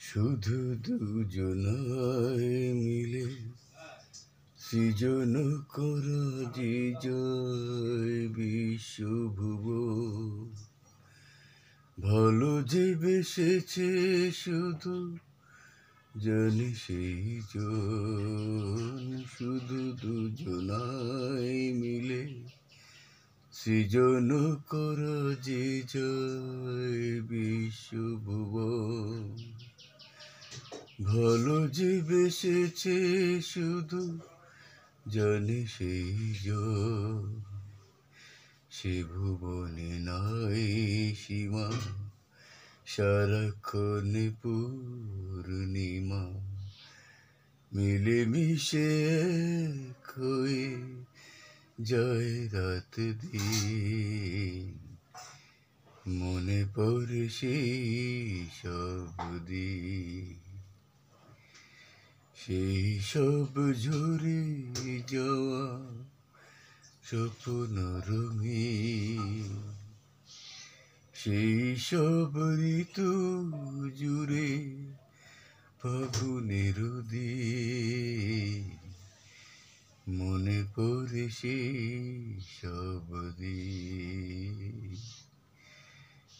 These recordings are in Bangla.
শুধু দুজনায় মিলে সৃজন করা যে জয় বিশ্বভুব, ভালো যে বেসেছে শুধু জানি সেই জন। শুধু দুজনায় মিলে সৃজন করা যে জয় বিশ্বভুব, ভালো যে বেসেছে শুধু জানে সেই জন। সে ভুবনে নাই সীমা, সারাক্ষণ পূর্ণিমা, মিলে মিশে এক হয়ে যায় রাত দিন। মনে পড়ে সেই সব দিন, সেই সব ঝরে যাওয়া স্বপ্ন রঙিন, সেই সব ঋতু জুড়ে ফাগুনের দিন। মনে পড়ে সেই সব দিন,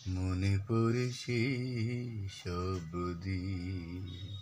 মনে পড়ে সেই সব দিন।